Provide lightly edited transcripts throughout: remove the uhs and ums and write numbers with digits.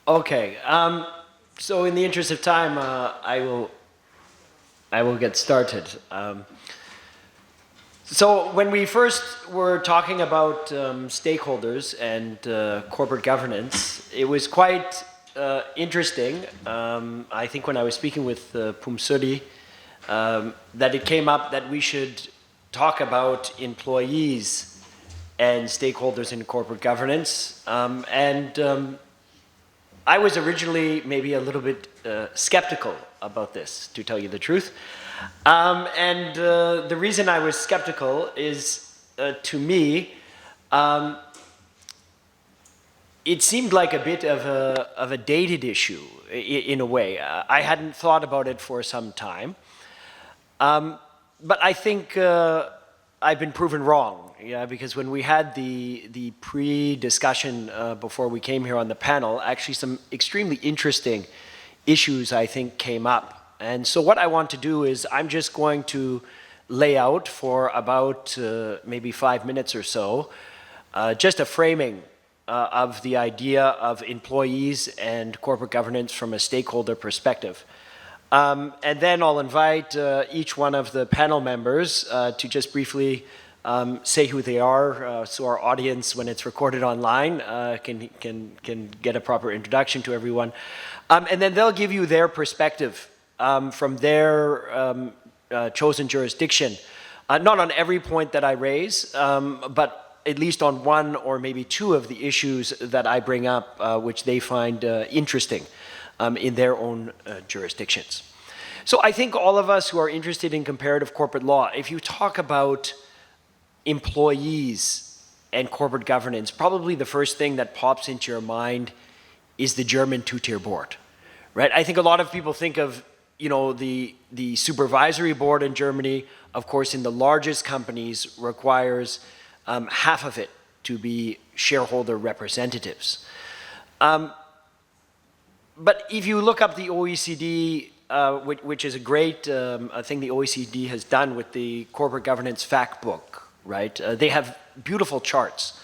Okay. So in the interest of time, I will get started. So when we first were talking about stakeholders and corporate governance, it was quite interesting. I think when I was speaking with Pung that it came up that we should talk about employees and stakeholders in corporate governance. I was originally maybe a little bit skeptical about this, to tell you the truth. The reason I was skeptical is, to me, it seemed like a bit of a dated issue in a way. I hadn't thought about it for some time. But I think I've been proven wrong, because when we had the pre-discussion before we came here on the panel, actually some extremely interesting issues I think came up. And so what I want to do is I'm just going to lay out for about maybe 5 minutes or so, just a framing of the idea of employees and corporate governance from a stakeholder perspective. And then I'll invite each one of the panel members to just briefly say who they are, so our audience, when it's recorded online, can get a proper introduction to everyone. And then they'll give you their perspective from their chosen jurisdiction, not on every point that I raise, but at least on one or maybe two of the issues that I bring up, which they find interesting in their own jurisdictions. So I think all of us who are interested in comparative corporate law, if you talk about employees and corporate governance, probably the first thing that pops into your mind is the German two-tier board, right? I think a lot of people think of, the supervisory board in Germany, of course, in the largest companies requires half of it to be shareholder representatives. But if you look up the OECD, which is a great thing the OECD has done with the corporate governance fact book, right? They have beautiful charts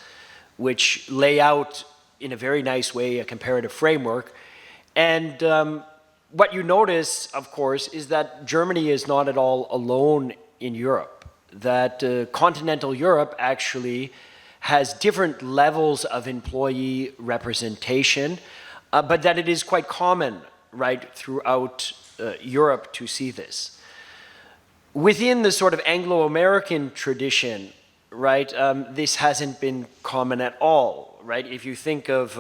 which lay out in a very nice way a comparative framework. And what you notice, of course, is that Germany is not at all alone in Europe, that continental Europe actually has different levels of employee representation, but that it is quite common, right, throughout Europe to see this. Within the sort of Anglo-American tradition, right, this hasn't been common at all, right? If you think of,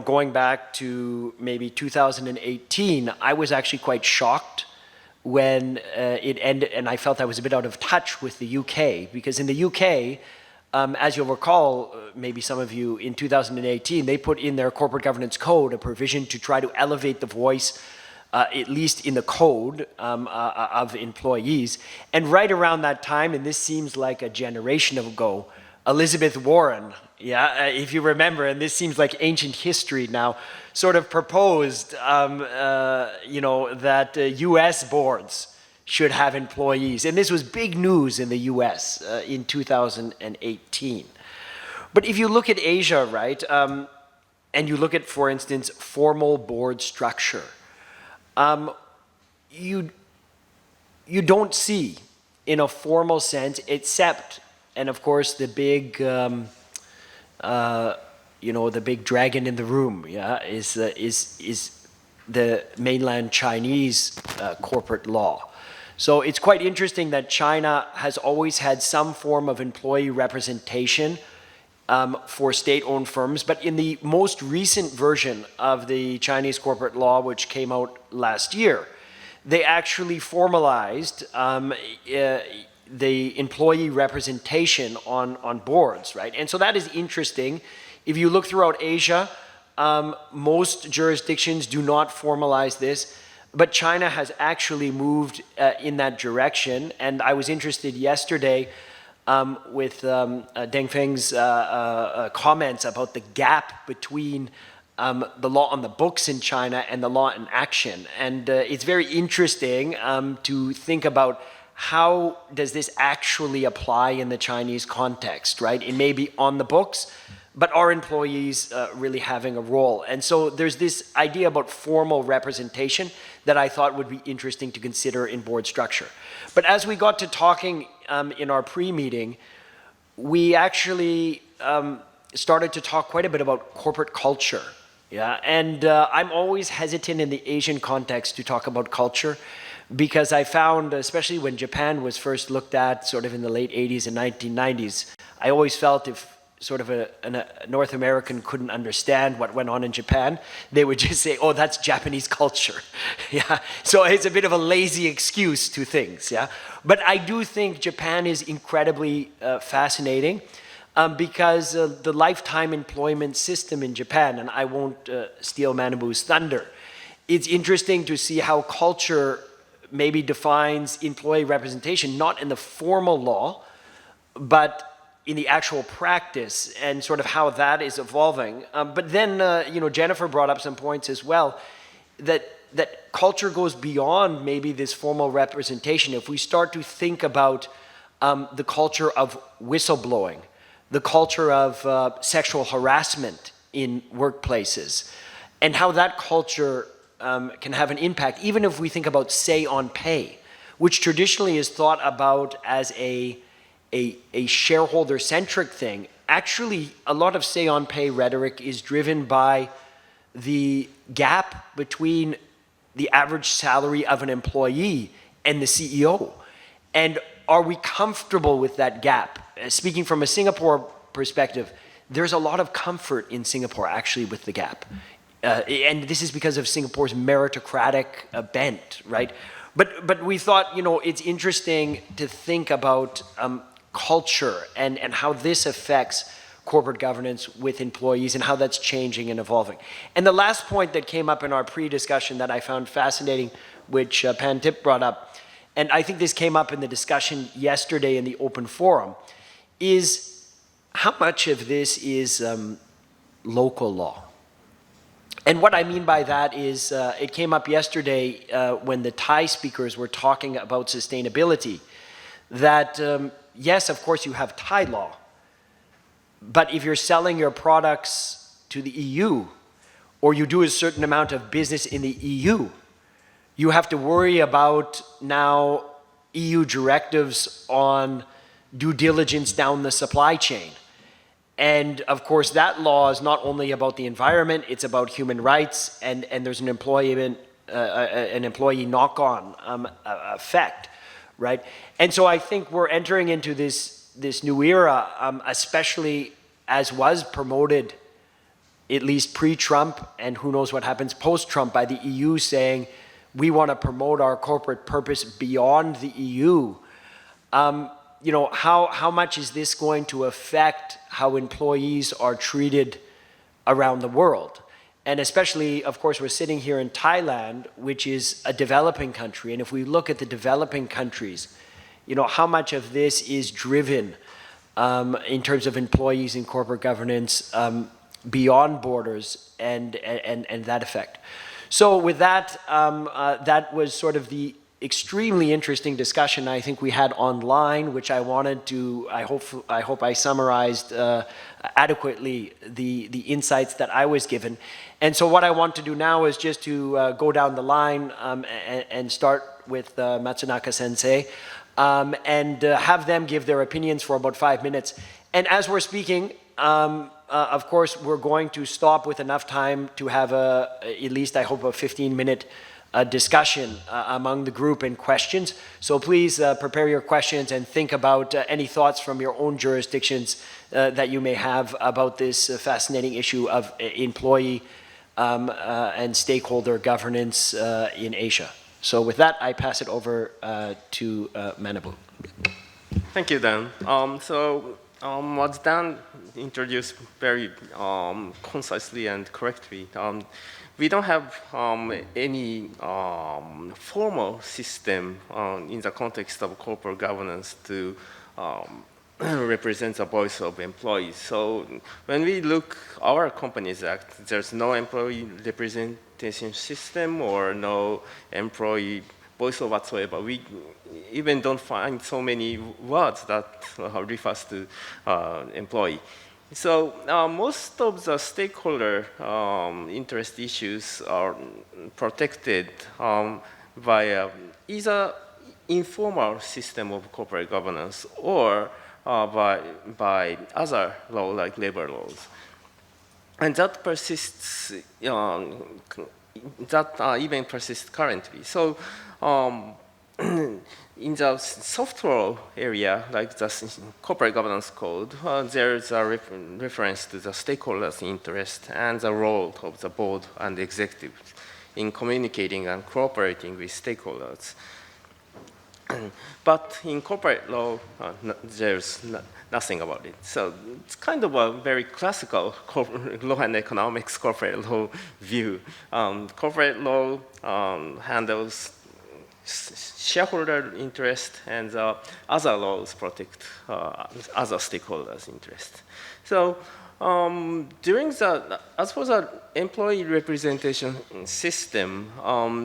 going back to maybe 2018, I was actually quite shocked when it ended, and I felt I was a bit out of touch with the UK, because in the UK, as you'll recall, maybe some of you, in 2018, they put in their corporate governance code a provision to try to elevate the voice, at least in the code, of employees. And right around that time, and this seems like a generation ago, Elizabeth Warren, if you remember, and this seems like ancient history now, sort of proposed, that US boards should have employees. And this was big news in the US in 2018. But if you look at Asia, right, and you look at, for instance, formal board structure, you don't see, in a formal sense, except, and of course, the big, the big dragon in the room, is the mainland Chinese corporate law. So it's quite interesting that China has always had some form of employee representation for state-owned firms, but in the most recent version of the Chinese corporate law, which came out last year, they actually formalized the employee representation on boards, right? And so that is interesting. If you look throughout Asia, most jurisdictions do not formalize this, but China has actually moved in that direction. And I was interested yesterday with Deng Feng's comments about the gap between the law on the books in China and the law in action. And it's very interesting to think about how does this actually apply in the Chinese context, right? It may be on the books, but are employees really having a role? And so there's this idea about formal representation that I thought would be interesting to consider in board structure. But as we got to talking in our pre-meeting, we actually started to talk quite a bit about corporate culture. Yeah, and I'm always hesitant in the Asian context to talk about culture, because I found, especially when Japan was first looked at sort of in the late 80s and 1990s, I always felt if sort of a North American couldn't understand what went on in Japan, they would just say, oh, that's Japanese culture. Yeah, so it's a bit of a lazy excuse to things, yeah. But I do think Japan is incredibly fascinating because the lifetime employment system in Japan, and I won't steal Manabu's thunder, it's interesting to see how culture maybe defines employee representation, not in the formal law, but in the actual practice, and sort of how that is evolving. But then, Jennifer brought up some points as well, that culture goes beyond maybe this formal representation. If we start to think about the culture of whistleblowing, the culture of sexual harassment in workplaces, and how that culture can have an impact, even if we think about say on pay, which traditionally is thought about as a shareholder-centric thing. Actually, a lot of say on pay rhetoric is driven by the gap between the average salary of an employee and the CEO. And are we comfortable with that gap? Speaking from a Singapore perspective, there's a lot of comfort in Singapore actually with the gap. And this is because of Singapore's meritocratic bent, right? But we thought, it's interesting to think about culture and how this affects corporate governance with employees and how that's changing and evolving. And the last point that came up in our pre-discussion that I found fascinating, which Panthip brought up, and I think this came up in the discussion yesterday in the open forum, is how much of this is local law. And what I mean by that is, it came up yesterday when the Thai speakers were talking about sustainability, that yes, of course you have Thai law, but if you're selling your products to the EU, or you do a certain amount of business in the EU, you have to worry about now EU directives on due diligence down the supply chain. And of course, that law is not only about the environment, it's about human rights, and there's an employee knock-on effect, right? And so I think we're entering into this new era, especially as was promoted, at least pre-Trump, and who knows what happens post-Trump, by the EU saying, we want to promote our corporate purpose beyond the EU. How much is this going to affect how employees are treated around the world? And especially, of course, we're sitting here in Thailand, which is a developing country. And if we look at the developing countries, how much of this is driven in terms of employees in corporate governance beyond borders and that effect. So with that, that was sort of the extremely interesting discussion I think we had online, which I wanted to, I hope I summarized adequately the insights that I was given. And so what I want to do now is just to go down the line and start with Matsunaka sensei and have them give their opinions for about 5 minutes. And as we're speaking, of course, we're going to stop with enough time to have at least, I hope, a 15-minute discussion among the group and questions. So please prepare your questions and think about any thoughts from your own jurisdictions that you may have about this fascinating issue of employee and stakeholder governance in Asia. So with that, I pass it over to Manabu. Thank you, Dan. What Dan introduced very concisely and correctly, we don't have any formal system in the context of corporate governance to represent the voice of employees. So when we look our Companies Act, there's no employee representation system or no employee voice whatsoever. We even don't find so many words that refers to employee. So most of the stakeholder interest issues are protected via either informal system of corporate governance or by other law like labor laws. And that persists, that even persists currently. So in the software area, like the corporate governance code, there's a reference to the stakeholders' interest and the role of the board and executives in communicating and cooperating with stakeholders. But in corporate law, there's nothing about it. So it's kind of a very classical law and economics corporate law view. Corporate law handles shareholder interest, and other laws protect other stakeholders' interest. So as for the employee representation system,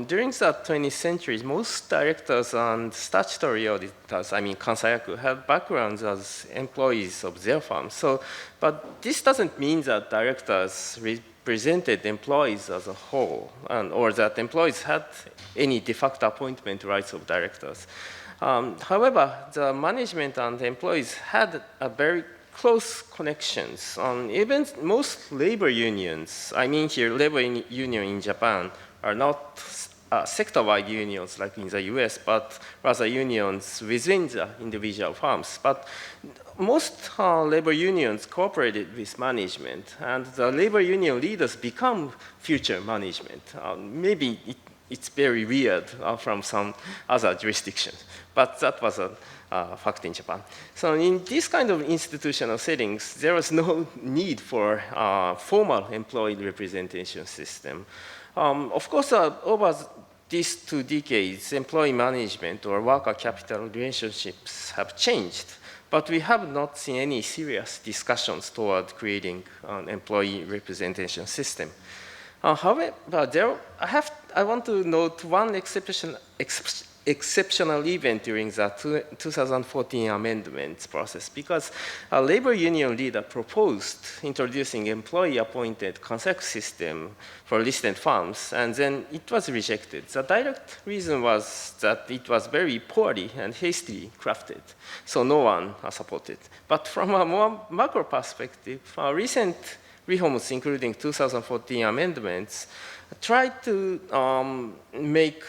during the 20th century, most directors and statutory auditors, I mean Kansayaku, have backgrounds as employees of their firms. So, but this doesn't mean that directors represented employees as a whole, or that employees had any de facto appointment rights of directors. However, the management and the employees had a very close connections. Even most labor unions, I mean here labor union in Japan, are not sector-wide unions like in the US, but rather unions within the individual firms. But most labor unions cooperated with management, and the labor union leaders become future management. Maybe it's very weird from some other jurisdictions, but that was a fact in Japan. So in this kind of institutional settings, there was no need for a formal employee representation system. Of course, over these 2 decades, employee management or worker capital relationships have changed, but we have not seen any serious discussions toward creating an employee representation system. However, I want to note one exceptional event during the 2014 amendments process, because a labor union leader proposed introducing employee-appointed Kansayaku system for listed firms, and then it was rejected. The direct reason was that it was very poorly and hastily crafted, so no one supported. But from a more macro perspective, recent reforms, including 2014 amendments, tried to make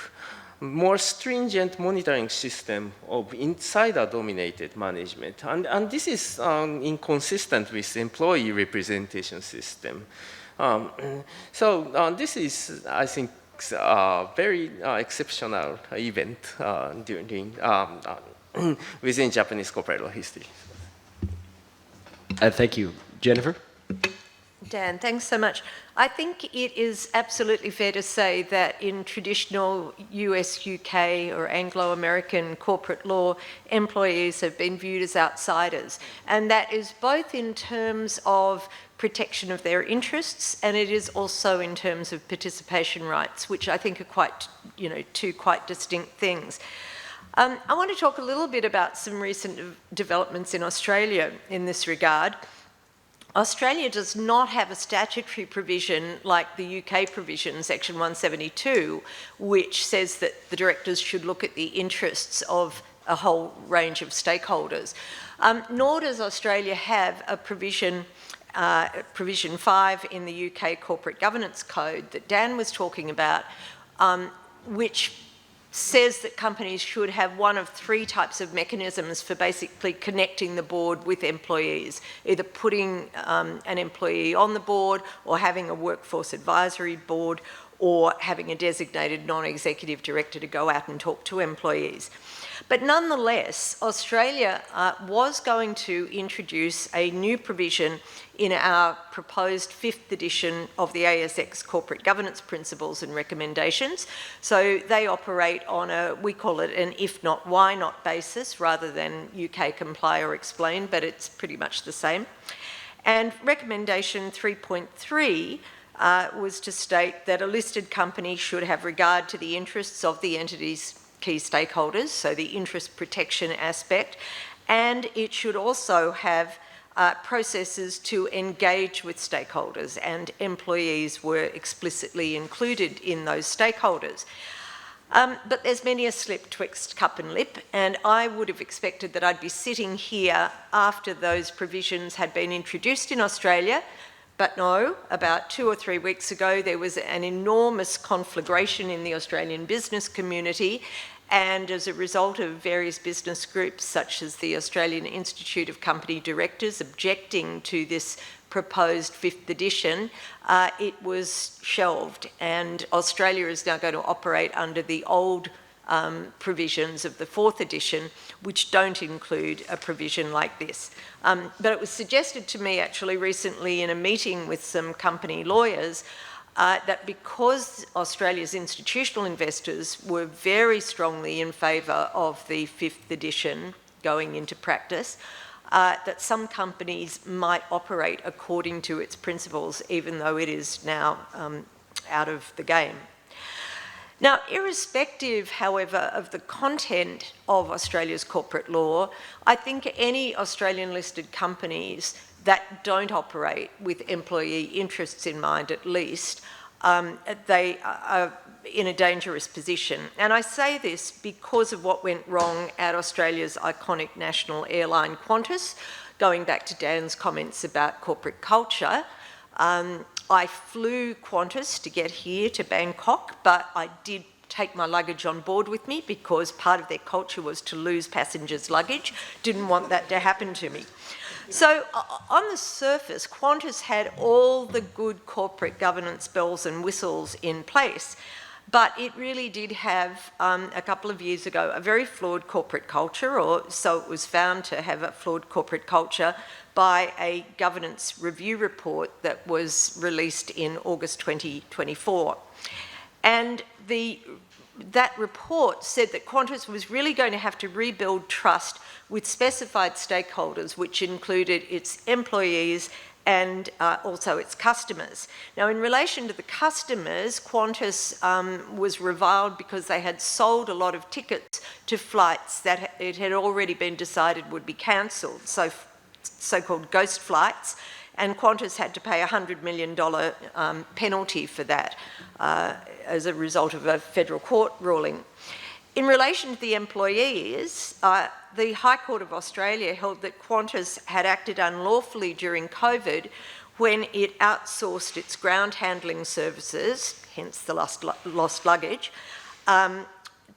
more stringent monitoring system of insider-dominated management. And this is inconsistent with employee representation system. This is, I think, a very exceptional event during within Japanese corporate law history. Thank you. Jennifer? Dan, thanks so much. I think it is absolutely fair to say that in traditional US, UK or Anglo-American corporate law, employees have been viewed as outsiders. And that is both in terms of protection of their interests, and it is also in terms of participation rights, which I think are quite, two quite distinct things. I want to talk a little bit about some recent developments in Australia in this regard. Australia does not have a statutory provision like the UK provision, Section 172, which says that the directors should look at the interests of a whole range of stakeholders. Nor does Australia have a provision, Provision 5 in the UK Corporate Governance Code that Dan was talking about, which says that companies should have one of 3 types of mechanisms for basically connecting the board with employees, either putting an employee on the board or having a workforce advisory board or having a designated non-executive director to go out and talk to employees. But nonetheless, Australia was going to introduce a new provision in our proposed 5th edition of the ASX Corporate Governance Principles and Recommendations. So they operate on we call it an if not, why not basis rather than UK comply or explain, but it's pretty much the same. And recommendation 3.3 was to state that a listed company should have regard to the interests of the entity's key stakeholders, so the interest protection aspect, and it should also have processes to engage with stakeholders, and employees were explicitly included in those stakeholders. But there's many a slip twixt cup and lip, and I would have expected that I'd be sitting here after those provisions had been introduced in Australia, but no, about 2 or 3 weeks ago there was an enormous conflagration in the Australian business community, and as a result of various business groups such as the Australian Institute of Company Directors objecting to this proposed 5th edition, it was shelved, and Australia is now going to operate under the old provisions of the 4th edition, which don't include a provision like this. But it was suggested to me actually recently in a meeting with some company lawyers that because Australia's institutional investors were very strongly in favour of the 5th edition going into practice, that some companies might operate according to its principles, even though it is now out of the game. Now, irrespective, however, of the content of Australia's corporate law, I think any Australian listed companies that don't operate with employee interests in mind, at least, they are in a dangerous position. And I say this because of what went wrong at Australia's iconic national airline Qantas, going back to Dan's comments about corporate culture. I flew Qantas to get here to Bangkok, but I did take my luggage on board with me because part of their culture was to lose passengers' luggage. Didn't want that to happen to me. So on the surface, Qantas had all the good corporate governance bells and whistles in place, but it really did have, a couple of years ago, a very flawed corporate culture, or so it was found to have a flawed corporate culture by a governance review report that was released in August 2024. And that report said that Qantas was really going to have to rebuild trust with specified stakeholders, which included its employees and also its customers. Now, in relation to the customers, Qantas was reviled because they had sold a lot of tickets to flights that it had already been decided would be cancelled, so-called ghost flights, and Qantas had to pay a $100 million penalty for that as a result of a federal court ruling. In relation to the employees, the High Court of Australia held that Qantas had acted unlawfully during COVID when it outsourced its ground handling services, hence the lost luggage,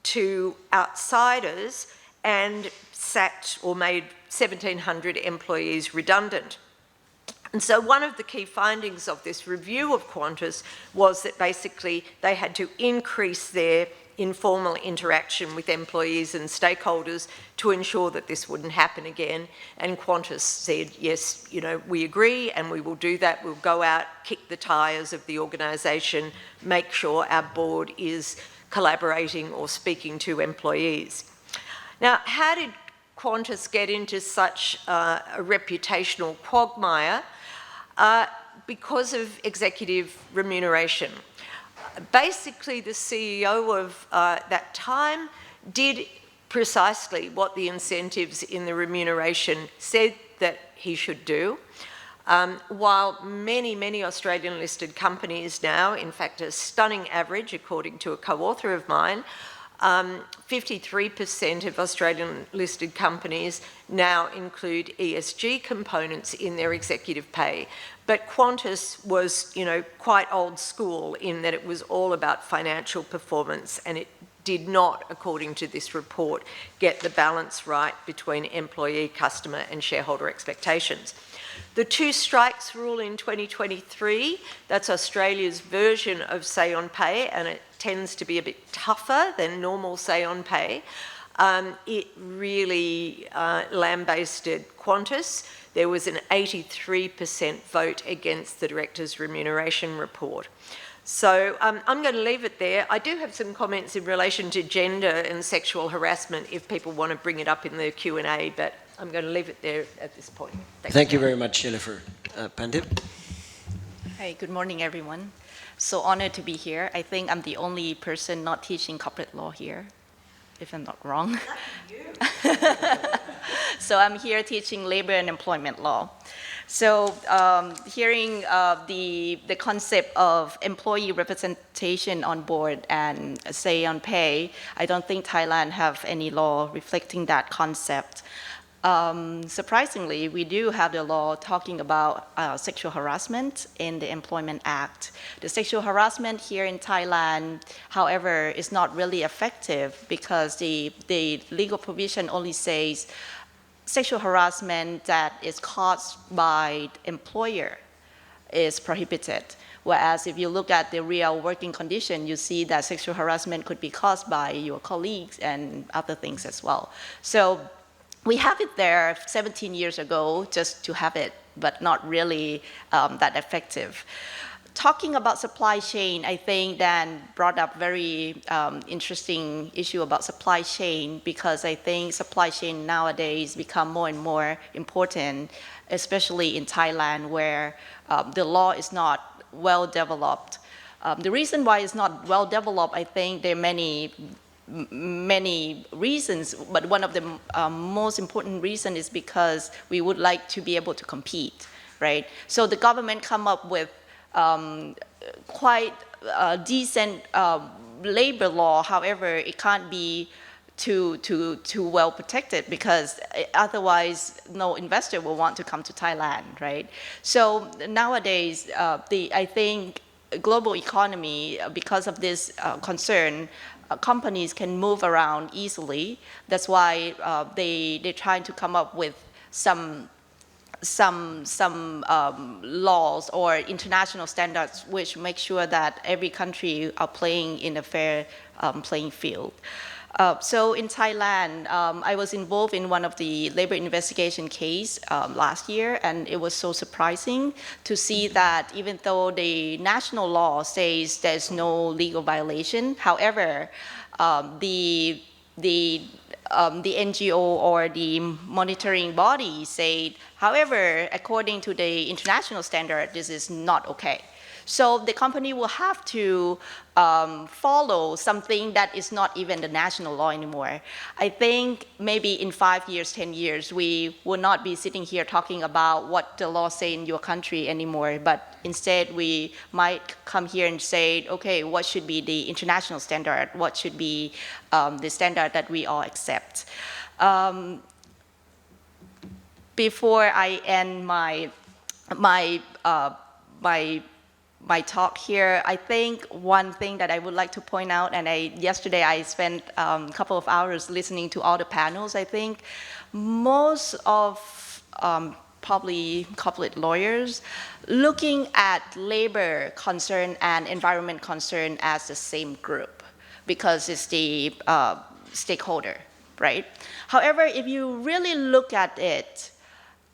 to outsiders and sacked or made 1,700 employees redundant. And so one of the key findings of this review of Qantas was that basically they had to increase their informal interaction with employees and stakeholders to ensure that this wouldn't happen again. And Qantas said, yes, you know, we agree and we will do that. We'll go out, kick the tyres of the organisation, make sure our board is collaborating or speaking to employees. Now, how did Qantas get into such a reputational quagmire? Because of executive remuneration. Basically, the CEO of that time did precisely what the incentives in the remuneration said that he should do. While many Australian listed companies now, in fact a stunning average according to a co-author of mine, 53% of Australian listed companies now include ESG components in their executive pay. But Qantas was, you know, quite old school in that it was all about financial performance, and it did not, according to this report, get the balance right between employee, customer and shareholder expectations. The 2 strikes rule in 2023, that's Australia's version of say on pay, and it tends to be a bit tougher than normal say on pay. It really lambasted Qantas. There was an 83% vote against the director's remuneration report. So I'm going to leave it there. I do have some comments in relation to gender and sexual harassment if people want to bring it up in the Q&A, but I'm going to leave it there at this point. Thank you very much, Jennifer. Panthip? Hi, good morning, everyone. So honored to be here. I think I'm the only person not teaching corporate law here, if I'm not wrong. So I'm here teaching labor and employment law. So hearing the concept of employee representation on board and say on pay, I don't think Thailand have any law reflecting that concept. Surprisingly, we do have the law talking about sexual harassment in the Employment Act. The sexual harassment here in Thailand, however, is not really effective because the legal provision only says sexual harassment that is caused by employer is prohibited. Whereas if you look at the real working condition, you see that sexual harassment could be caused by your colleagues and other things as well. So we have it there 17 years ago just to have it, but not really that effective. Talking about supply chain, I think Dan brought up very interesting issue about supply chain because I think supply chain nowadays become more and more important, especially in Thailand where the law is not well developed. The reason why it's not well developed, I think there are many reasons, but one of the most important reason is because we would like to be able to compete, right? So the government come up with quite decent labor law. However, it can't be too well protected because otherwise no investor will want to come to Thailand, right? So nowadays, I think global economy, because of this concern, companies can move around easily. That's why they're trying to come up with some laws or international standards which make sure that every country are playing in a fair playing field. So in Thailand, I was involved in one of the labor investigation case last year, and it was so surprising to see that even though the national law says there's no legal violation, however, the NGO or the monitoring body said, however, according to the international standard, this is not okay. So the company will have to follow something that is not even the national law anymore. I think maybe in 5 years, 10 years, we will not be sitting here talking about what the law say in your country anymore, but instead we might come here and say, okay, what should be the international standard? What should be the standard that we all accept? Before I end my talk here, I think one thing that I would like to point out, and yesterday I spent a couple of hours listening to all the panels. I think most of probably corporate lawyers looking at labor concern and environment concern as the same group because it's the stakeholder, right? However, if you really look at it,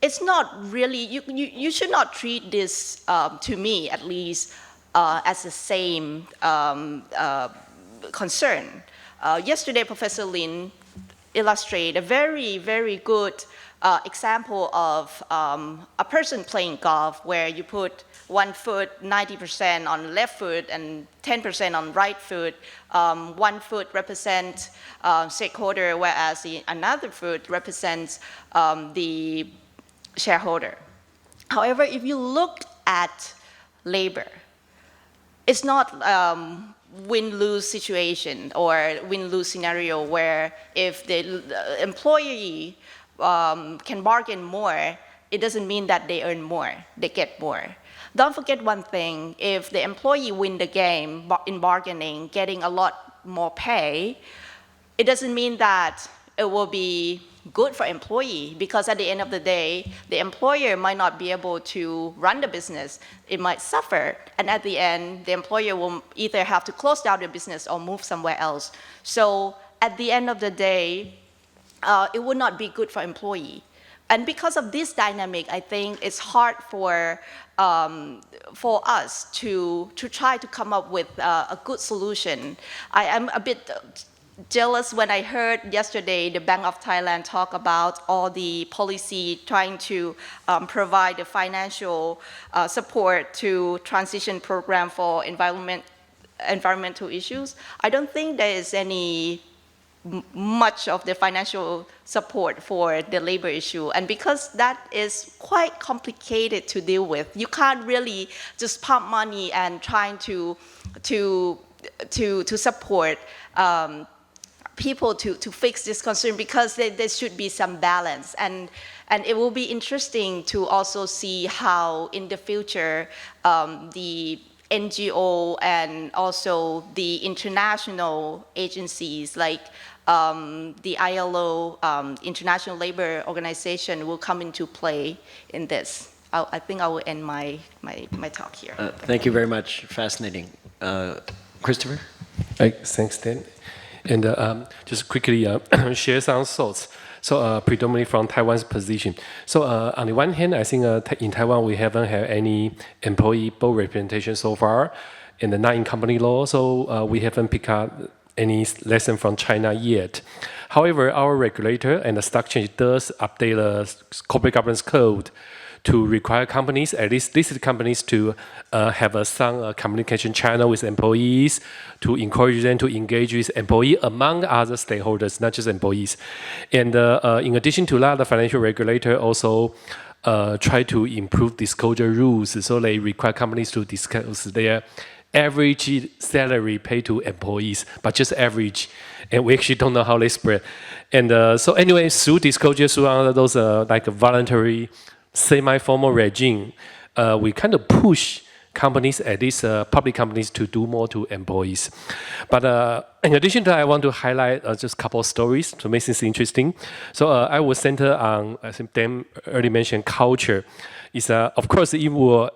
it's not really, you should not treat this, to me at least, as the same concern. Yesterday, Professor Lin illustrated a very, very good example of a person playing golf where you put one foot 90% on left foot and 10% on right foot. One foot represents stakeholder, whereas another foot represents the shareholder. However, if you look at labor, it's not win-lose situation or win-lose scenario where if the employee can bargain more, it doesn't mean that they earn more, they get more. Don't forget one thing, if the employee win the game in bargaining, getting a lot more pay, it doesn't mean that it will be good for employee, because at the end of the day, the employer might not be able to run the business. It might suffer, and at the end, the employer will either have to close down the business or move somewhere else. So at the end of the day, it would not be good for employee. And because of this dynamic, I think it's hard for us to try to come up with a good solution. I am a bit jealous when I heard yesterday the Bank of Thailand talk about all the policy trying to provide the financial support to transition program for environmental issues. I don't think there is any much of the financial support for the labor issue. And because that is quite complicated to deal with, you can't really just pump money and trying to support people to fix this concern, because there should be some balance. And it will be interesting to also see how in the future the NGO and also the international agencies like the ILO, International Labor Organization, will come into play in this. I think I will end my talk here. Thank you very much. Fascinating. Christopher? Thanks, Dan. And just quickly share some thoughts. So predominantly from Taiwan's position. So on the one hand, I think in Taiwan we haven't had any employee board representation so far, and not in company law. So we haven't picked up any lesson from China yet. However, our regulator and the stock exchange does update the corporate governance code to require companies, at least listed companies, to have some communication channel with employees, to encourage them to engage with employees among other stakeholders, not just employees. And in addition to that, the financial regulator also try to improve disclosure rules, so they require companies to disclose their average salary paid to employees, but just average. And we actually don't know how they spread. And so anyway, through disclosure, through those like a voluntary semi-formal regime, we kind of push companies, at least public companies, to do more to employees. But in addition to that, I want to highlight just a couple of stories to make things interesting. So I will center on, I think Dan earlier mentioned, culture. It's, of course, it will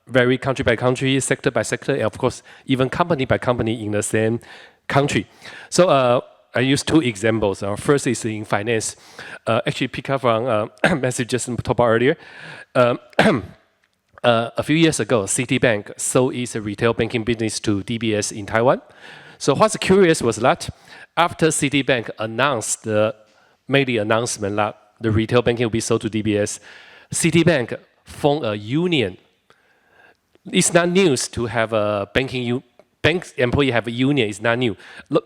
vary country by country, sector by sector, and of course, even company by company in the same country. So I use two examples. First is in finance. Actually, pick up from a message just talked about earlier. A few years ago, Citibank sold its retail banking business to DBS in Taiwan. So what's curious was that after Citibank made the announcement that the retail banking will be sold to DBS, Citibank formed a union. It's not news to have a bank employee have a union. It's not new.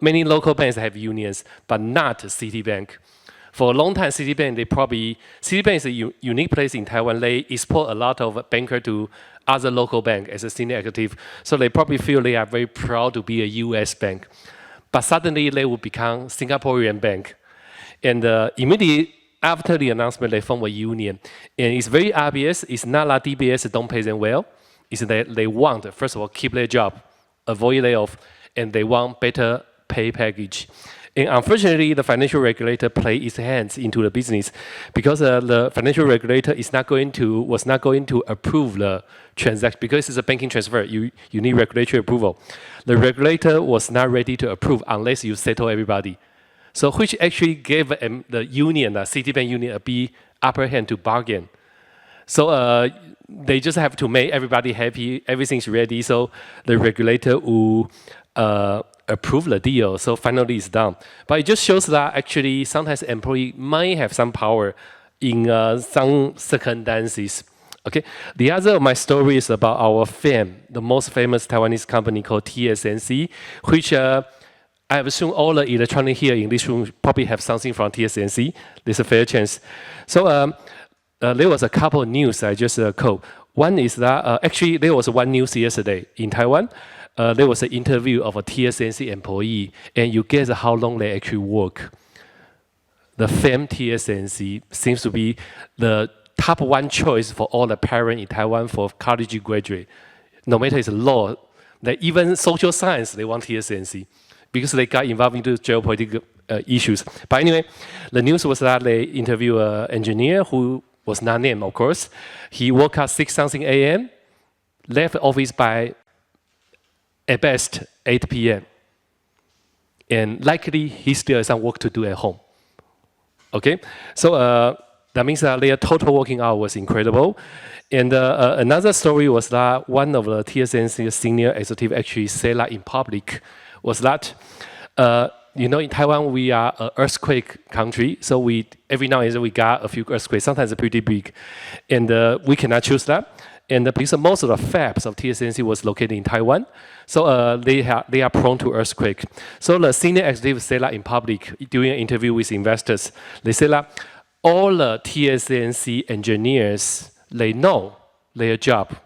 Many local banks have unions, but not Citibank. For a long time, Citibank is a unique place in Taiwan. They export a lot of bankers to other local banks as a senior executive. So they probably feel they are very proud to be a US bank. But suddenly they will become Singaporean bank. And immediately after the announcement, they form a union. And it's very obvious. It's not that DBS don't pay them well. It's that they want, first of all, keep their job, avoid layoff, and they want better pay package. And unfortunately, the financial regulator played its hands into the business because the financial regulator was not going to approve the transaction because it's a banking transfer. You need regulatory approval. The regulator was not ready to approve unless you settle everybody. So which actually gave the union, the Citibank union, a big upper hand to bargain. So they just have to make everybody happy, everything's ready, so the regulator will approve the deal, so finally it's done. But it just shows that actually sometimes employee might have some power in some circumstances. Okay, the other of my story is about our FAM, the most famous Taiwanese company called TSMC, which I assume all the electronics here in this room probably have something from TSMC. There's a fair chance. So there was a couple of news I just quote. One is that actually there was one news yesterday in Taiwan. There was an interview of a TSMC employee, and you guess how long they actually work. The FAM TSMC seems to be the top one choice for all the parents in Taiwan for college graduate. No matter it's law, that even social science, they want TSMC because they got involved into geopolitical issues. But anyway, the news was that they interviewed an engineer who was not named, of course. He woke up 6-something a.m., left office by, at best, 8 p.m. And likely, he still has some work to do at home. Okay? So that means that their total working hour was incredible. And another story was that one of the TSMC senior executive actually said that in public was that you know, in Taiwan, we are an earthquake country, so every now and then we got a few earthquakes. Sometimes it's pretty big, and we cannot choose that. And because most of the fabs of TSMC was located in Taiwan, so they are prone to earthquake. So the senior executives say that in public during an interview with investors, they say that all the TSMC engineers, they know their job.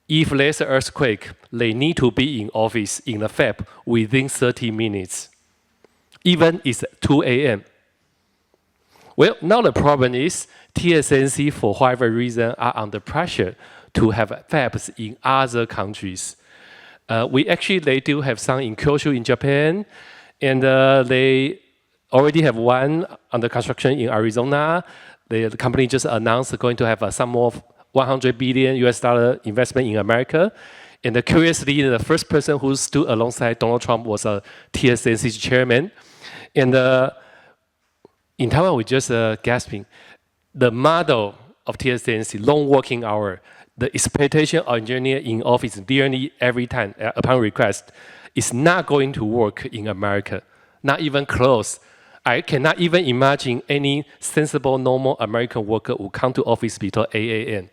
If there's an earthquake, they need to be in office in the fab within 30 minutes, even it's 2 a.m. Well, now the problem is TSMC, for whatever reason, are under pressure to have fabs in other countries. They do have some in Kyushu in Japan, and they already have one under construction in Arizona. The company just announced going to have some more $100 billion investment in America. And curiously, the first person who stood alongside Donald Trump was a TSMC chairman. And in Taiwan, we just gasping. The model of TSMC, long working hour, the expectation of engineer in office nearly every time upon request is not going to work in America, not even close. I cannot even imagine any sensible, normal American worker who come to office before 8 a.m.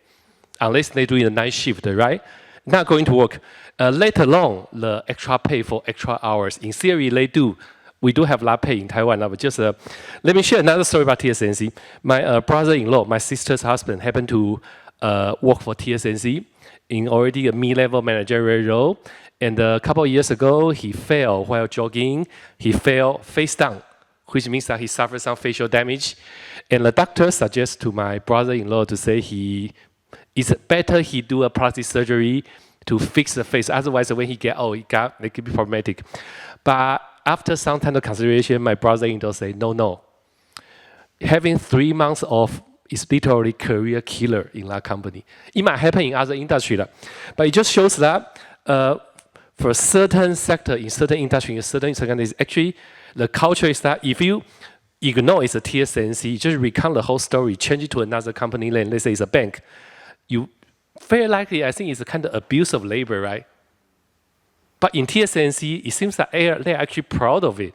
unless they do a night shift, right? Not going to work. Let alone the extra pay for extra hours. In theory, they do. We do have that pay in Taiwan. But just let me share another story about TSMC. My brother-in-law, my sister's husband, happened to work for TSMC in already a mid-level managerial role. And a couple of years ago, he fell while jogging. He fell face down, which means that he suffered some facial damage. And the doctor suggests to my brother-in-law to say it's better he do a plastic surgery to fix the face. Otherwise, when he get old, it could be problematic. But after some time of consideration, my brother-in-law said, no. Having 3 months off is literally career killer in that company. It might happen in other industries, but it just shows that for a certain sector, in certain industry, in certain sectors, actually the culture is that if you ignore it's a TSMC, just recount the whole story, change it to another company, then let's say it's a bank, you very likely, I think it's a kind of abuse of labor, right? But in TSMC, it seems that they're actually proud of it,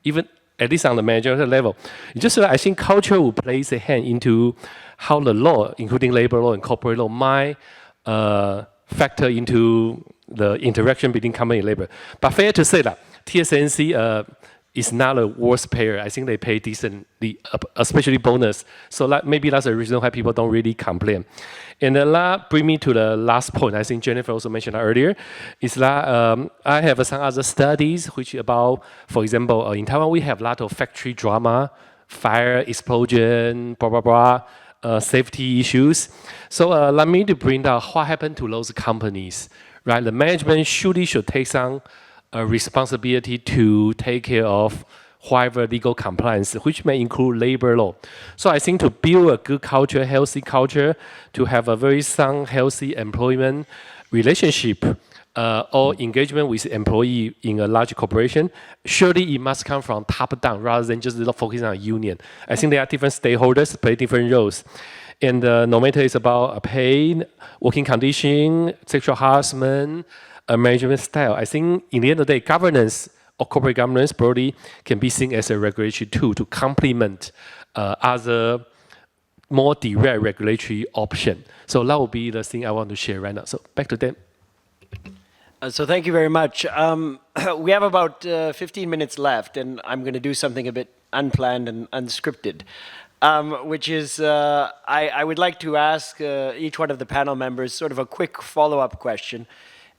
even at least on the managerial level. It's just that I think culture will play a hand into how the law, including labor law and corporate law, might factor into the interaction between company and labor. But fair to say that TSMC is not a worst payer. I think they pay decently, especially bonus. So maybe that's the reason why people don't really complain. And that brings me to the last point. I think Jennifer also mentioned that earlier, is that I have some other studies which about, for example, in Taiwan we have a lot of factory drama, fire, explosion, blah, blah, blah, safety issues. So let me to bring down what happened to those companies, right? The management surely should take some responsibility to take care of whatever legal compliance, which may include labor law. So I think to build a good culture, healthy culture, to have a very sound, healthy employment relationship or engagement with employee in a large corporation, surely it must come from top down rather than just focusing on a union. I think there are different stakeholders play different roles. And no matter it's about pay, working condition, sexual harassment, management style, I think in the end of the day, governance or corporate governance broadly can be seen as a regulatory tool to complement other more direct regulatory option. So that will be the thing I want to share right now. So back to Dan. So thank you very much. We have about 15 minutes left, and I'm going to do something a bit unplanned and unscripted, which is I would like to ask each one of the panel members sort of a quick follow-up question.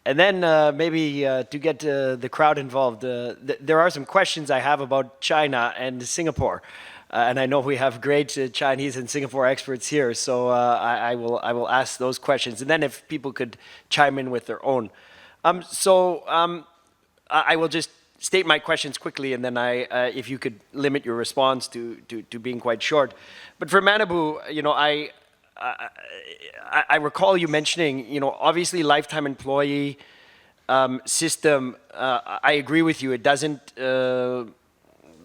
And then maybe to get the crowd involved, there are some questions I have about China and Singapore. And I know we have great Chinese and Singapore experts here, so I will ask those questions. And then if people could chime in with their own. I will just state my questions quickly, and then if you could limit your response to being quite short. But for Manabu, I recall you mentioning, obviously lifetime employee system. I agree with you. It doesn't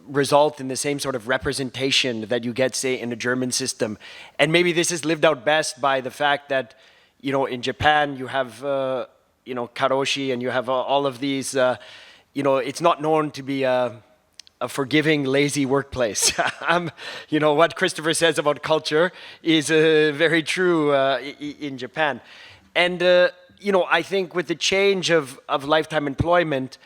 result in the same sort of representation that you get, say, in a German system. And maybe this is lived out best by the fact that, in Japan you have, karoshi, and you have all of these. It's not known to be a forgiving, lazy workplace. You know, what Christopher says about culture is very true in Japan. And, you know, I think with the change of lifetime employment,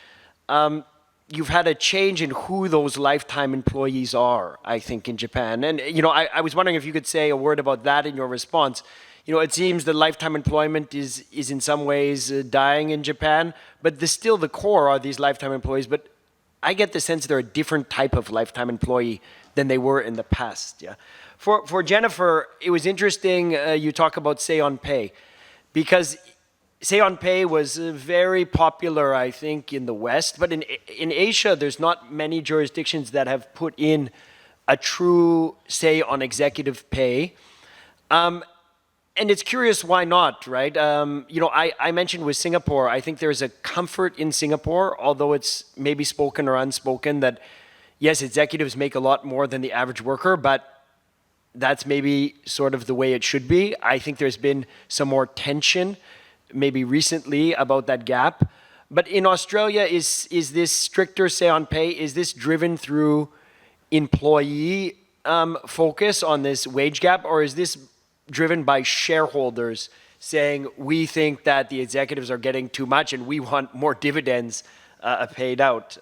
you've had a change in who those lifetime employees are, I think, in Japan. And, you know, I was wondering if you could say a word about that in your response. You know, it seems that lifetime employment is in some ways dying in Japan, but still the core are these lifetime employees. But I get the sense they're a different type of lifetime employee than they were in the past. Yeah. For Jennifer, it was interesting you talk about say-on pay, because say-on pay was very popular, I think, in the West, but in Asia, there's not many jurisdictions that have put in a true say on executive pay. And it's curious why not, right? You know, I mentioned with Singapore, I think there's a comfort in Singapore, although it's maybe spoken or unspoken, that yes, executives make a lot more than the average worker, but that's maybe sort of the way it should be. I think there's been some more tension, maybe recently, about that gap. But in Australia, is this stricter say on pay, is this driven through employee focus on this wage gap, or is this driven by shareholders saying, we think that the executives are getting too much and we want more dividends paid out?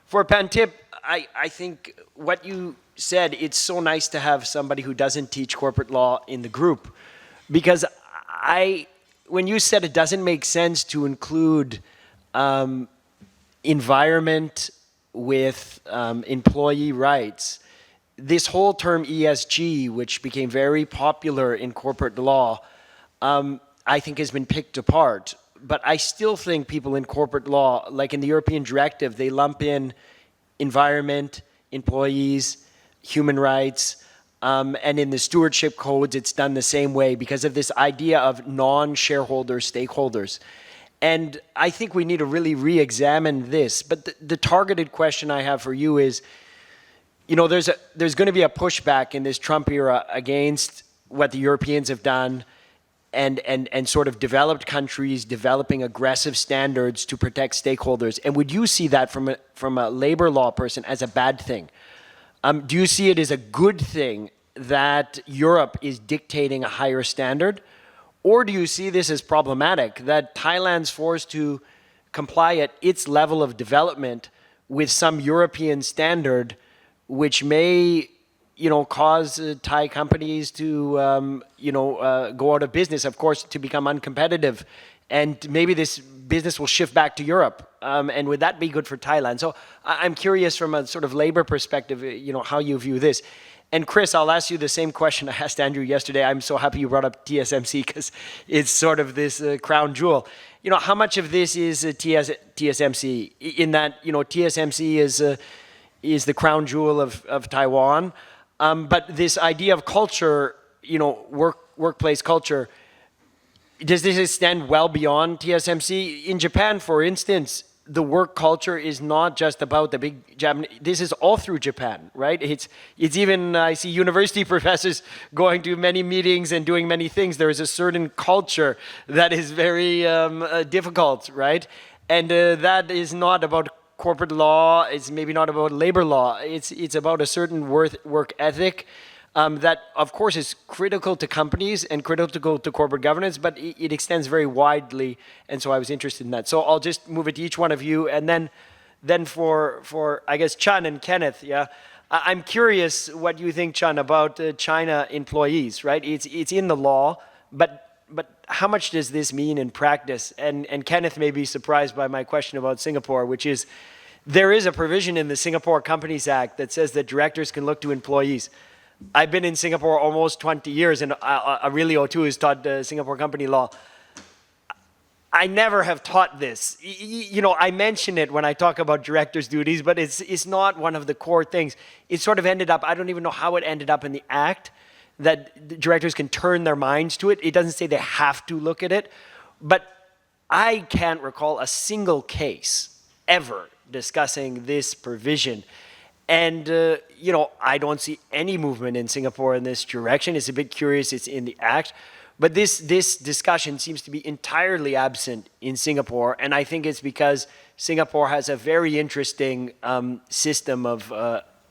For Panthip, I think what you said, it's so nice to have somebody who doesn't teach corporate law in the group, because when you said it doesn't make sense to include environment with employee rights, this whole term ESG, which became very popular in corporate law, I think has been picked apart. But I still think people in corporate law, like in the European directive, they lump in environment, employees, human rights, and in the stewardship codes, it's done the same way because of this idea of non-shareholder stakeholders. And I think we need to really re-examine this. But the targeted question I have for you is, you know, there's going to be a pushback in this Trump era against what the Europeans have done and sort of developed countries developing aggressive standards to protect stakeholders. And would you see that from a labor law person as a bad thing? Do you see it as a good thing that Europe is dictating a higher standard? Or do you see this as problematic, that Thailand's forced to comply at its level of development with some European standard, which may, you know, cause Thai companies to, go out of business, of course, to become uncompetitive. And maybe this business will shift back to Europe. And would that be good for Thailand? So I'm curious from a sort of labor perspective, you know, how you view this. And Chris, I'll ask you the same question I asked Andrew yesterday. I'm so happy you brought up TSMC because it's sort of this crown jewel. You know, how much of this is TSMC in that, you know, TSMC is the crown jewel of Taiwan. But this idea of culture, you know, workplace culture, does this extend well beyond TSMC? In Japan, for instance, the work culture is not just about the big Japanese. This is all through Japan, right? It's even, I see university professors going to many meetings and doing many things. There is a certain culture that is very difficult, right? And that is not about corporate law. It's maybe not about labor law. It's about a certain work ethic that, of course, is critical to companies and critical to corporate governance, but it extends very widely, and so I was interested in that. So I'll just move it to each one of you, and then for I guess, Chen and Kenneth, yeah? I'm curious what you think, Chen, about China employees, right? It's in the law, but how much does this mean in practice? And Kenneth may be surprised by my question about Singapore, which is, there is a provision in the Singapore Companies Act that says that directors can look to employees. I've been in Singapore almost 20 years, and Aurelio too has taught Singapore company law. I never have taught this. You know, I mention it when I talk about directors' duties, but it's not one of the core things. It sort of ended up, I don't even know how it ended up in the act, that the directors can turn their minds to it. It doesn't say they have to look at it, but I can't recall a single case ever discussing this provision. And, you know, I don't see any movement in Singapore in this direction. It's a bit curious it's in the act. But this discussion seems to be entirely absent in Singapore, and I think it's because Singapore has a very interesting system of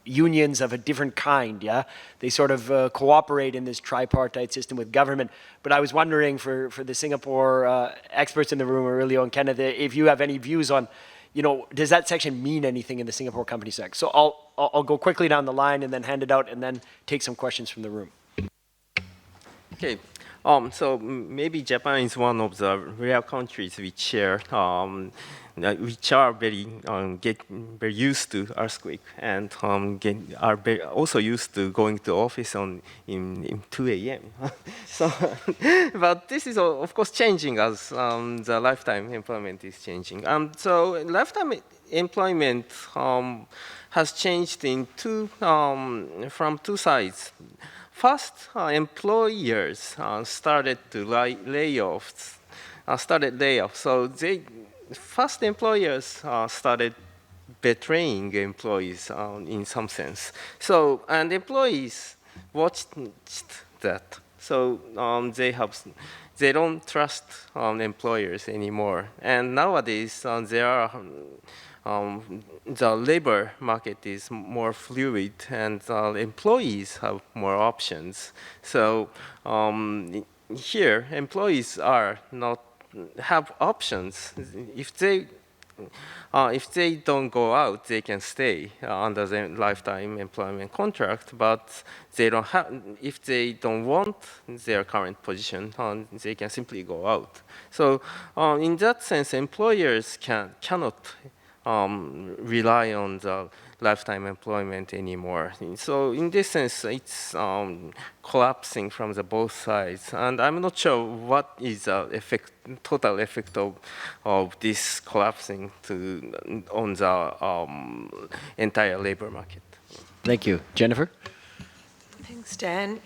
unions of a different kind, yeah? They sort of cooperate in this tripartite system with government. But I was wondering for the Singapore experts in the room, Aurelio and Kenneth, if you have any views on, does that section mean anything in the Singapore Companies Act? So I'll go quickly down the line and then hand it out and then take some questions from the room. Okay. So maybe Japan is one of the rare countries which share, which are get very used to earthquake and are also used to going to office in 2 a.m. So, but this is of course changing as the lifetime employment is changing. So lifetime employment has changed in from two sides. First, employers started layoffs. So first employers started betraying employees in some sense. So, and employees watched that. So they don't trust employers anymore. And nowadays, there are the labor market is more fluid and employees have more options. So here, employees are not have options. If they don't go out, they can stay under the lifetime employment contract. But they don't have. If they don't want their current position, they can simply go out. So in that sense, employers cannot rely on the lifetime employment anymore. So in this sense, it's collapsing from the both sides. And I'm not sure what is the total effect of this collapsing on the entire labor market. Thank you. Jennifer? Thanks, Dan.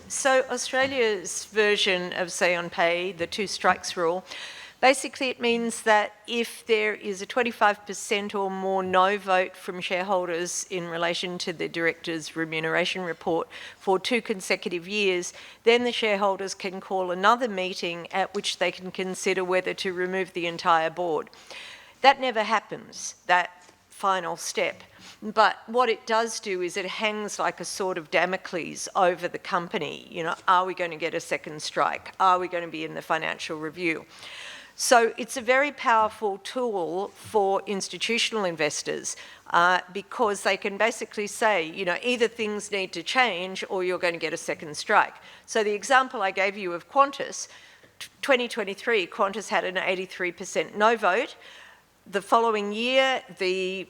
So Australia's version of say on pay, the 2 strikes rule, basically, it means that if there is a 25% or more no vote from shareholders in relation to the director's remuneration report for 2 consecutive years, then the shareholders can call another meeting at which they can consider whether to remove the entire board. That never happens, that final step. But what it does do is it hangs like a sword of Damocles over the company. Are we going to get a second strike? Are we going to be in the financial review? So it's a very powerful tool for institutional investors because they can basically say, either things need to change or you're going to get a second strike. So the example I gave you of Qantas, 2023, Qantas had an 83% no vote. The following year, the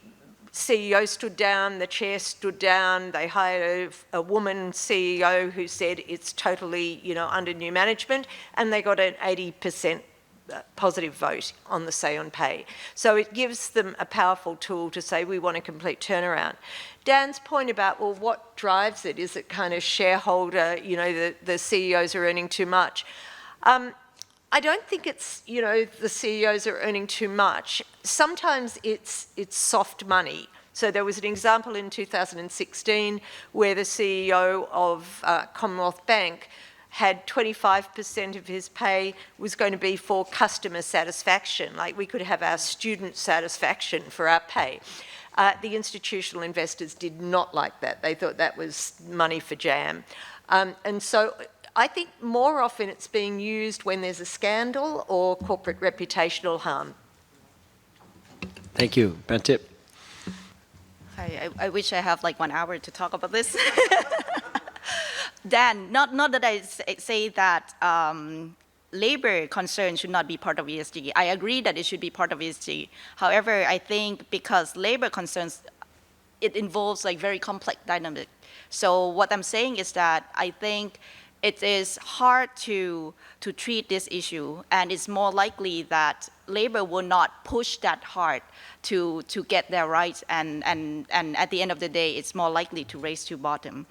CEO stood down, the chair stood down, they hired a woman CEO who said it's totally, under new management, and they got an 80% positive vote on the say on pay. So it gives them a powerful tool to say we want a complete turnaround. Dan's point about, well, what drives it? Is it kind of shareholder, the CEOs are earning too much? I don't think it's, the CEOs are earning too much. Sometimes it's soft money. So there was an example in 2016 where the CEO of Commonwealth Bank had 25% of his pay was going to be for customer satisfaction. Like we could have our student satisfaction for our pay. The institutional investors did not like that. They thought that was money for jam. And so I think more often it's being used when there's a scandal or corporate reputational harm. Thank you. Panthip? I wish I have like 1 hour to talk about this. Dan, not that I say that labor concerns should not be part of ESG. I agree that it should be part of ESG. However, I think because labor concerns, it involves like very complex dynamic. So what I'm saying is that I think it is hard to treat this issue, and it's more likely that labor will not push that hard to get their rights, and at the end of the day, it's more likely to race to bottom.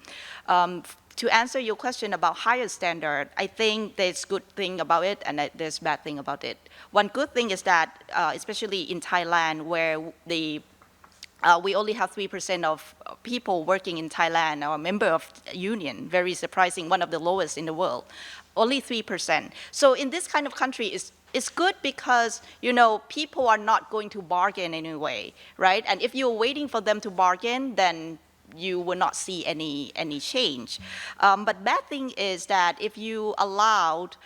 To answer your question about higher standard, I think there's good thing about it and there's bad thing about it. One good thing is that, especially in Thailand, where we only have 3% of people working in Thailand are a member of union, very surprising, one of the lowest in the world. Only 3%. So in this kind of country, it's good because, people are not going to bargain anyway, right? And if you're waiting for them to bargain, then you will not see any change. But bad thing is that if you allowed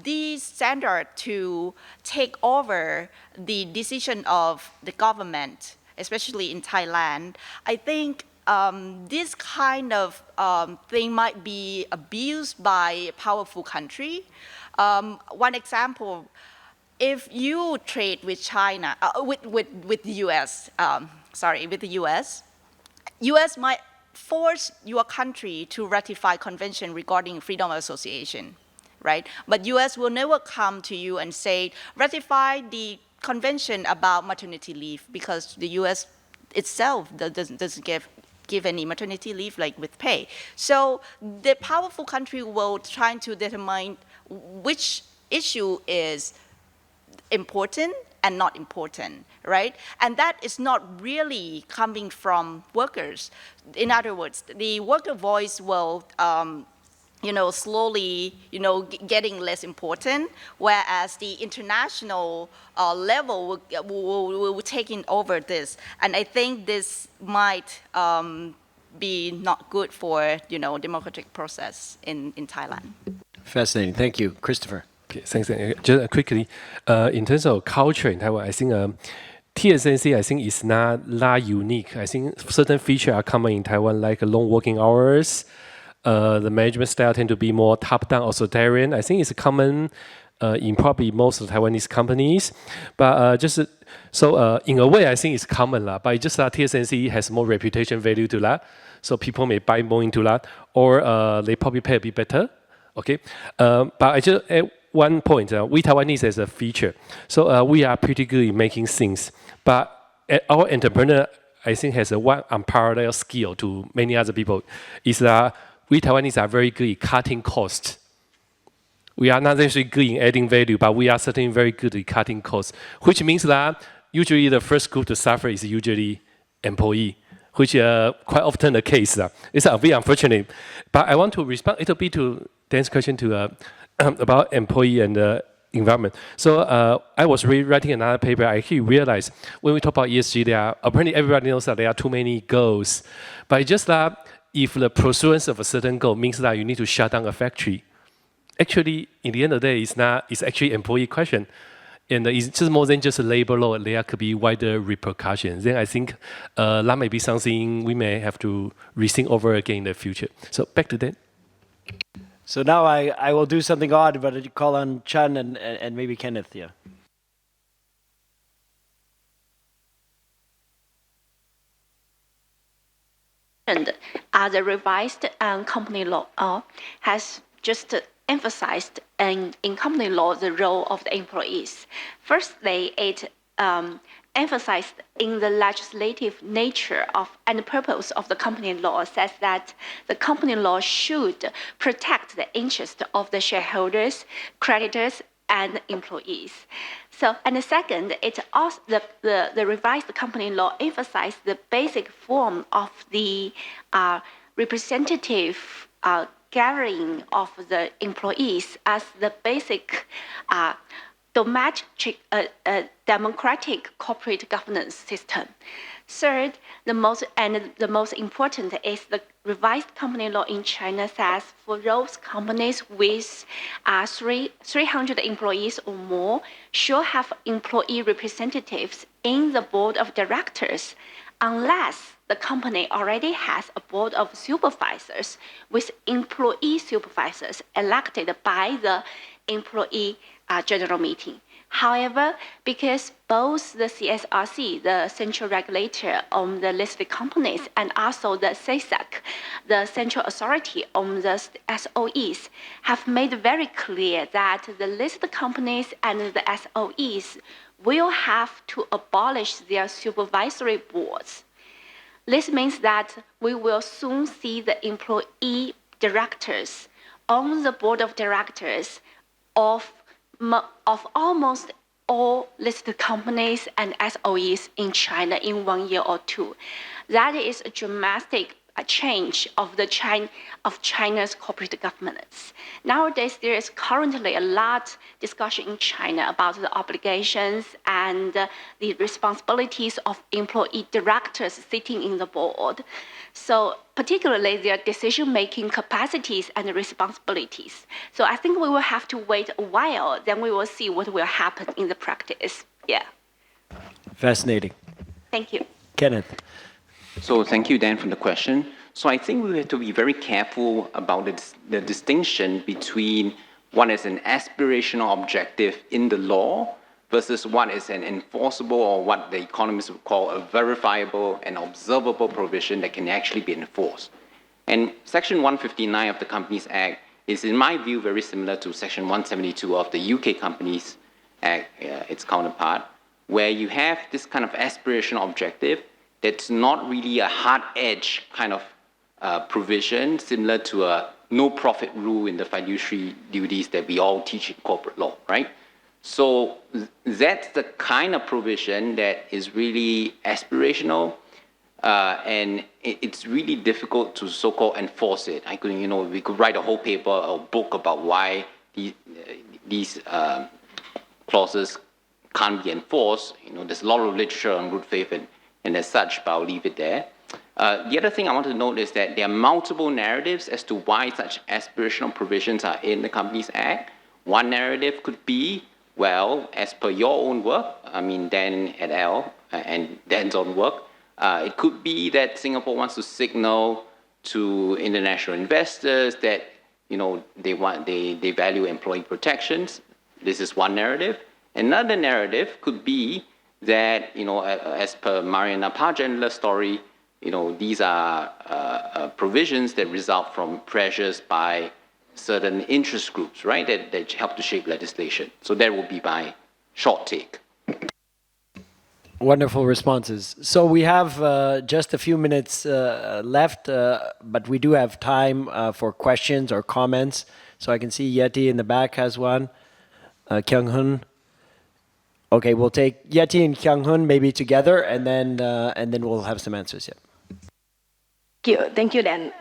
these standards to take over the decision of the government, especially in Thailand, I think this kind of thing might be abused by a powerful country. One example, if you trade with China, with the US, with the US might force your country to ratify convention regarding freedom of association, right? But US will never come to you and say, ratify the convention about maternity leave, because the US itself doesn't give any maternity leave like with pay. So the powerful country will try to determine which issue is important and not important, right? And that is not really coming from workers. In other words, the worker voice will, slowly, getting less important, whereas the international level will taking over this. And I think this might be not good for, democratic process in Thailand. Fascinating. Thank you. Christopher. Okay, thanks. Just quickly, in terms of culture in Taiwan, I think TSMC, I think, is not that unique. I think certain features are common in Taiwan, like long working hours. The management style tend to be more top-down, authoritarian. I think it's common in probably most of the Taiwanese companies. But in a way, I think it's common, but it's just that TSMC has more reputation value to that. So people may buy more into that, or they probably pay a bit better. Okay, but I just at one point, we Taiwanese as a feature. So we are pretty good in making things, but our entrepreneur, I think, has a one unparalleled skill to many other people. Is that we Taiwanese are very good at cutting costs. We are not necessarily good in adding value, but we are certainly very good at cutting costs, which means that usually the first group to suffer is usually employee, which quite often the case. It's very unfortunate. But I want to respond a little bit to Dan's question to about employee and environment. So I was writing another paper. I actually realized when we talk about ESG, apparently everybody knows that there are too many goals. But it's just that if the pursuance of a certain goal means that you need to shut down a factory, actually, in the end of the day, it's actually employee question. And it's just more than just a labor law. There could be wider repercussions. Then I think that may be something we may have to rethink over again in the future. So back to Dan. So now I will do something odd, but I call on Chen and maybe Kenneth. Yeah. And the revised company law has just emphasized in company law the role of the employees. Firstly, it emphasized in the legislative nature of and purpose of the company law says that the company law should protect the interest of the shareholders, creditors, and employees. So, and the second, it also the revised company law emphasized the basic form of the representative gathering of the employees as the basic democratic corporate governance system. Third, the most important is the revised company law in China says for those companies with 300 employees or more should have employee representatives in the board of directors unless the company already has a board of supervisors with employee supervisors elected by the employee general meeting. However, because both the CSRC, the central regulator on the listed companies, and also the CSAC, the central authority on the SOEs, have made very clear that the listed companies and the SOEs will have to abolish their supervisory boards. This means that we will soon see the employee directors on the board of directors of almost all listed companies and SOEs in China in 1 year or two. That is a dramatic change of China's corporate governance. Nowadays, there is currently a lot discussion in China about the obligations and the responsibilities of employee directors sitting in the board. So particularly their decision-making capacities and responsibilities. So I think we will have to wait a while, then we will see what will happen in the practice. Yeah. Fascinating. Thank you. Kenneth. So thank you, Dan, for the question. So I think we have to be very careful about the distinction between what is an aspirational objective in the law versus what is an enforceable, or what the economists would call a verifiable and observable provision that can actually be enforced. And Section 159 of the Companies Act is, in my view, very similar to Section 172 of the UK Companies Act, its counterpart, where you have this kind of aspirational objective that's not really a hard-edge kind of provision, similar to a no-profit rule in the fiduciary duties that we all teach in corporate law, right? So that's the kind of provision that is really aspirational, and it's really difficult to so-called enforce it. We could write a whole paper or book about why these clauses can't be enforced. There's a lot of literature on good faith and as such, but I'll leave it there. The other thing I want to note is that there are multiple narratives as to why such aspirational provisions are in the Companies Act. One narrative could be, well, as per your own work, Dan et al. And Dan's own work, it could be that Singapore wants to signal to international investors that they value employee protections. This is one narrative. Another narrative could be that as per Mariana Pargendler's story, these are provisions that result from pressures by certain interest groups, right, that help to shape legislation. So that would be my short take. Wonderful responses. So we have just a few minutes left, but we do have time for questions or comments. So I can see Yeti in the back has one. Kyung-hun. Okay, we'll take Yeti and Kyung-hun maybe together, and then we'll have some answers. Yeah. Thank you, Dan.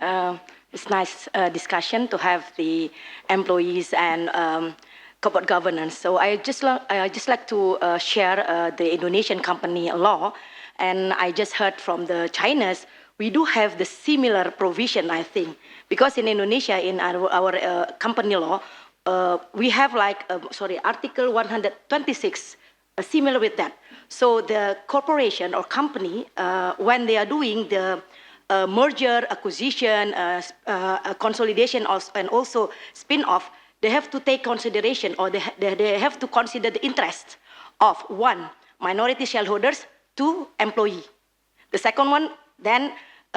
It's nice discussion to have the employees and corporate governance. So I just like to share the Indonesian company law, and I just heard from the Chinese we do have the similar provision, I think, because in Indonesia in our company law we have Article 126. Similar with that. So the corporation or company, when they are doing the merger, acquisition, consolidation, and also spin-off, they have to take consideration, or they have to consider the interest of one, minority shareholders, two, employee. The second one, then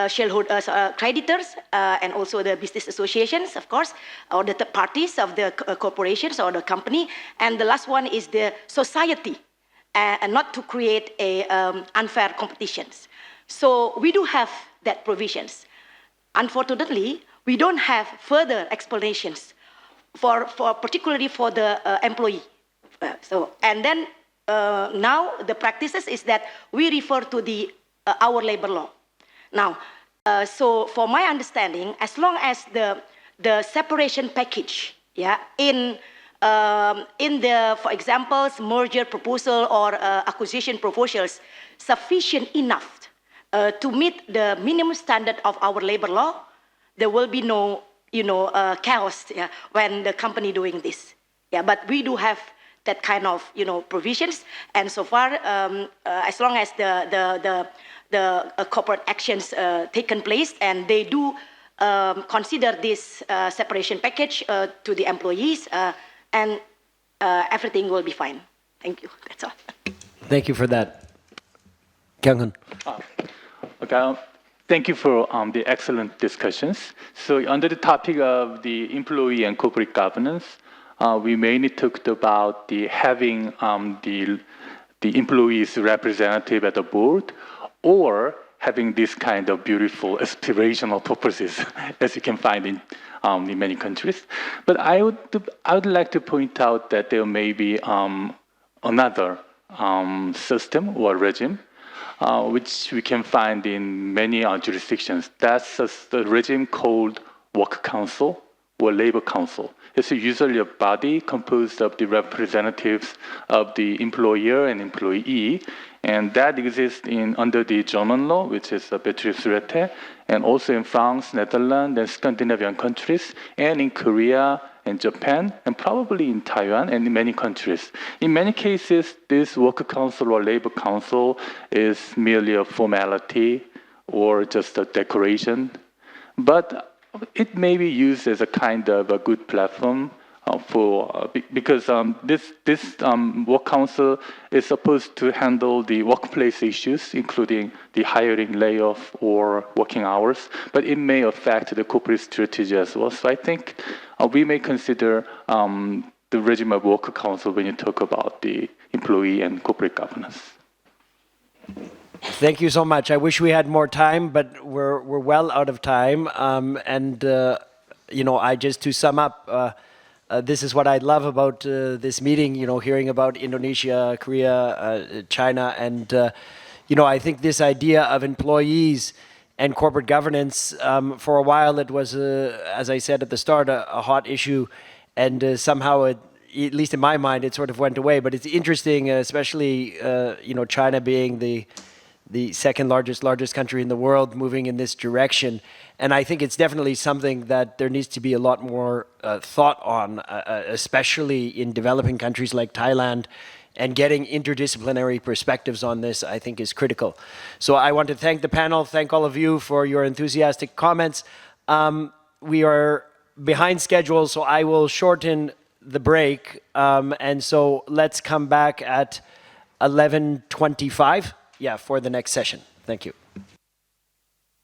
shareholders, creditors, and also the business associations, of course, or the third parties of the corporations or the company. And the last one is the society. And not to create unfair competitions. So we do have that provisions. Unfortunately, we don't have further explanations for particularly for the employee. And then now the practices is that we refer to the our labor law. Now, so for my understanding, as long as the separation package, in the, for example, merger proposal or acquisition proposals, sufficient enough to meet the minimum standard of our labor law, there will be no, chaos when the company doing this. But we do have that kind of, provisions, and so far, as long as the corporate actions taken place, and they do consider this separation package to the employees. And everything will be fine. Thank you. That's all. Thank you for that. Kyung-hun. Okay. Thank you for the excellent discussions. So under the topic of the employee and corporate governance, we mainly talked about the having the employees representative at the board, or having this kind of beautiful aspirational purposes, as you can find in many countries. But I would like to point out that there may be another system or regime. which we can find in many jurisdictions. That's the regime called work council or labor council. It's usually a body composed of the representatives of the employer and employee, and that exists under the German law, which is Betriebsräte, and also in France, Netherlands, and Scandinavian countries, and in Korea and Japan, and probably in Taiwan and in many countries. In many cases, this worker council or labor council is merely a formality or just a decoration, but it may be used as a kind of a good platform because this work council is supposed to handle the workplace issues, including the hiring, layoff, or working hours, but it may affect the corporate strategy as well. So I think we may consider the regime of worker council when you talk about the employee and corporate governance. Thank you so much. I wish we had more time, but we're well out of time. I just to sum up, this is what I love about this meeting. Hearing about Indonesia, Korea, China, and I think this idea of employees and corporate governance. For a while, it was, as I said at the start, a hot issue, and somehow at least in my mind, it sort of went away. But it's interesting, especially China being the second largest country in the world, moving in this direction. And I think it's definitely something that there needs to be a lot more thought on, especially in developing countries like Thailand, and getting interdisciplinary perspectives on this, I think, is critical. So I want to thank the panel, thank all of you for your enthusiastic comments. We are behind schedule, so I will shorten the break. And so let's come back at 11:25. For the next session. Thank you.